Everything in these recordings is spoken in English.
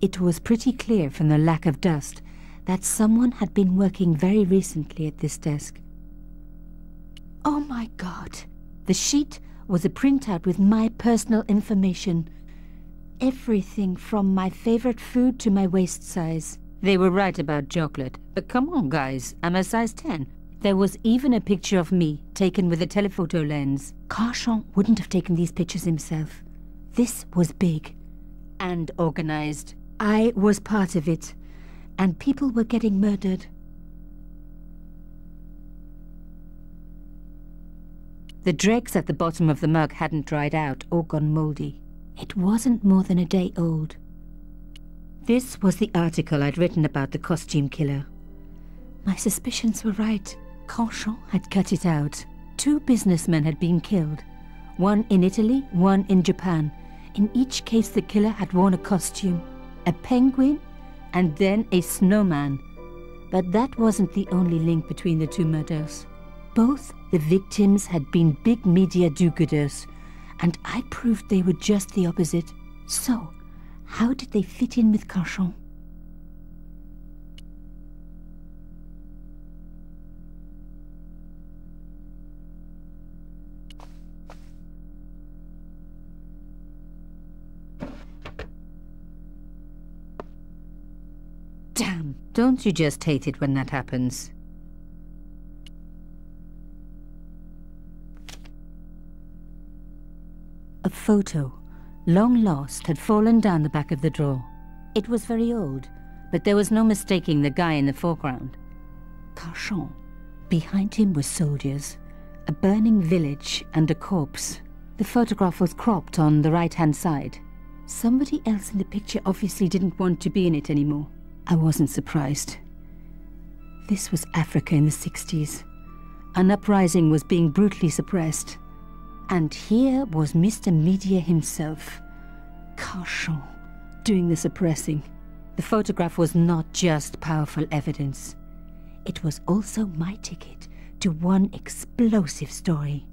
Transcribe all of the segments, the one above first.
It was pretty clear from the lack of dust that someone had been working very recently at this desk. Oh my God! The sheet was a printout with my personal information. Everything from my favorite food to my waist size. They were right about chocolate. But come on, guys, I'm a size 10. There was even a picture of me, taken with a telephoto lens. Carchon wouldn't have taken these pictures himself. This was big and organized. I was part of it, and people were getting murdered. The dregs at the bottom of the mug hadn't dried out or gone moldy. It wasn't more than a day old. This was the article I'd written about the costume killer. My suspicions were right. Carchon had cut it out. 2 businessmen had been killed. One in Italy, one in Japan. In each case, the killer had worn a costume. A penguin, and then a snowman. But that wasn't the only link between the 2 murders. Both the victims had been big media do-gooders, and I proved they were just the opposite. So, how did they fit in with Carchon? Damn, don't you just hate it when that happens? A photo, long lost, had fallen down the back of the drawer. It was very old, but there was no mistaking the guy in the foreground. Carchon. Behind him were soldiers, a burning village and a corpse. The photograph was cropped on the right-hand side. Somebody else in the picture obviously didn't want to be in it anymore. I wasn't surprised. This was Africa in the 60s. An uprising was being brutally suppressed. And here was Mr. Media himself, Carchon, doing the suppressing. The photograph was not just powerful evidence. It was also my ticket to one explosive story.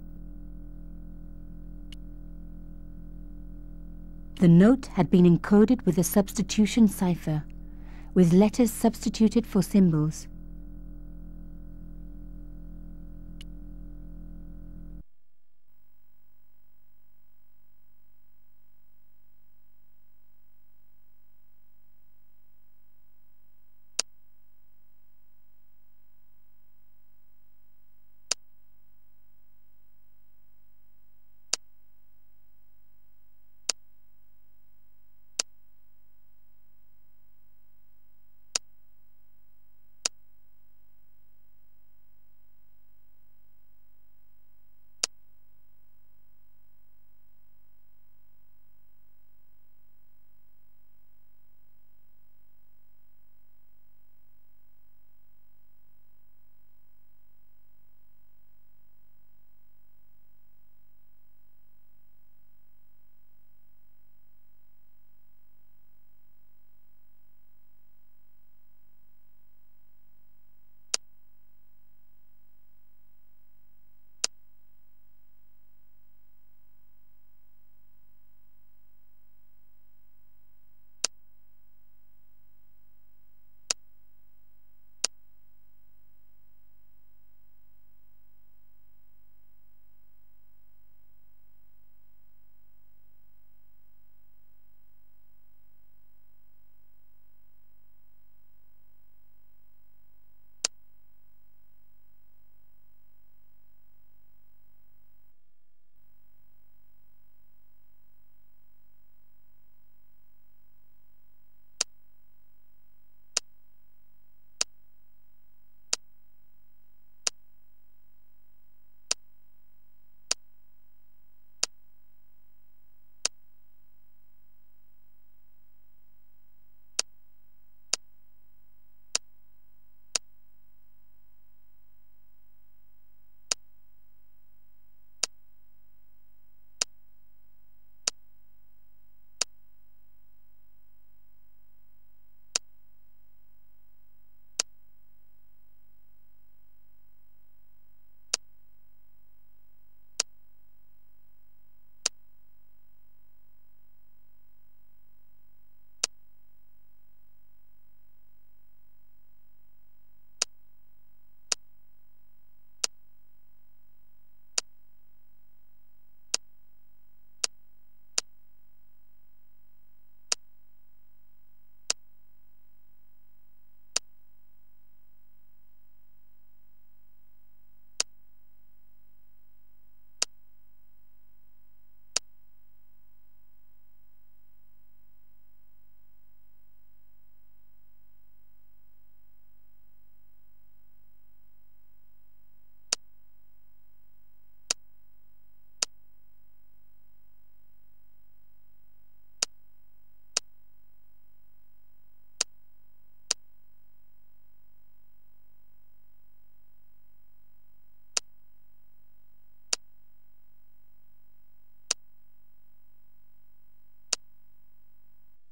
The note had been encoded with a substitution cipher, with letters substituted for symbols.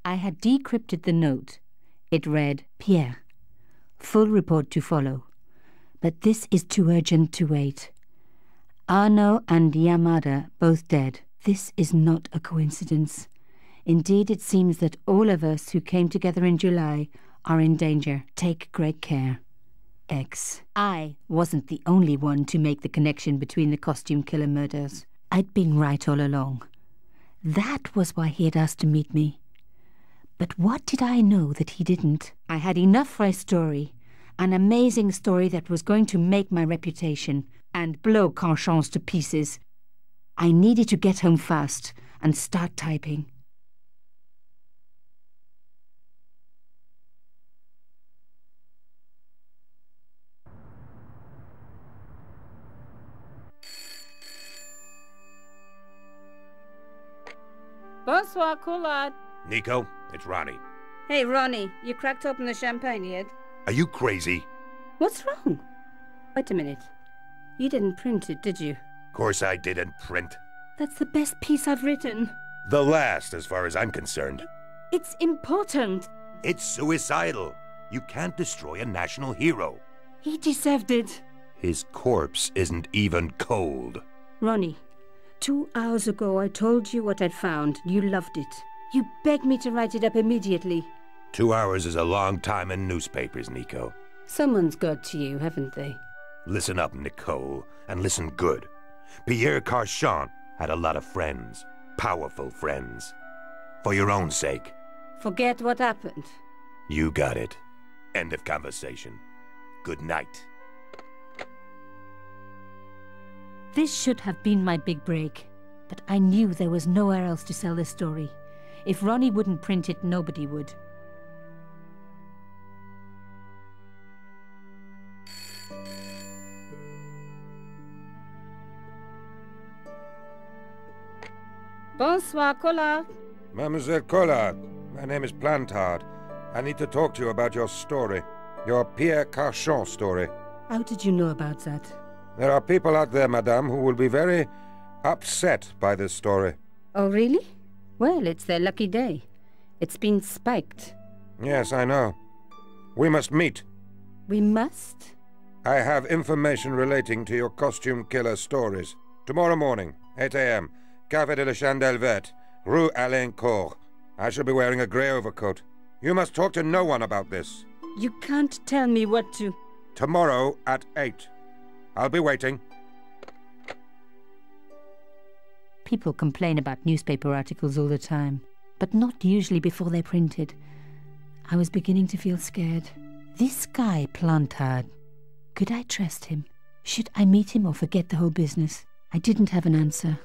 I had decrypted the note. It read, Pierre, full report to follow. But this is too urgent to wait. Arno and Yamada both dead. This is not a coincidence. Indeed, it seems that all of us who came together in July are in danger. Take great care. X. I wasn't the only one to make the connection between the costume killer murders. I'd been right all along. That was why he had asked to meet me. But what did I know that he didn't? I had enough for a story. An amazing story that was going to make my reputation and blow Canchon's to pieces. I needed to get home fast and start typing. Bonsoir, Collard. Nico, it's Ronnie. Hey, Ronnie, you cracked open the champagne yet? Are you crazy? What's wrong? Wait a minute. You didn't print it, did you? Of course I didn't print. That's the best piece I've written. The last, as far as I'm concerned. It's important. It's suicidal. You can't destroy a national hero. He deserved it. His corpse isn't even cold. Ronnie, 2 hours ago I told you what I'd found. You loved it. You begged me to write it up immediately. 2 hours is a long time in newspapers, Nico. Someone's got to you, haven't they? Listen up, Nicole, and listen good. Pierre Carchon had a lot of friends. Powerful friends. For your own sake. Forget what happened. You got it. End of conversation. Good night. This should have been my big break, but I knew there was nowhere else to sell this story. If Ronnie wouldn't print it, nobody would. Bonsoir, Collard. Mademoiselle Collard, my name is Plantard. I need to talk to you about your story. Your Pierre Carchon story. How did you know about that? There are people out there, madame, who will be very upset by this story. Oh, really? Well, it's their lucky day. It's been spiked. Yes, I know. We must meet. We must? I have information relating to your costume killer stories. Tomorrow morning, 8 a.m., Café de la Chandelle Verte, Rue Alain Court. I shall be wearing a grey overcoat. You must talk to no one about this. You can't tell me what to... Tomorrow at 8. I'll be waiting. People complain about newspaper articles all the time, but not usually before they're printed. I was beginning to feel scared. This guy, Plantard, could I trust him? Should I meet him or forget the whole business? I didn't have an answer.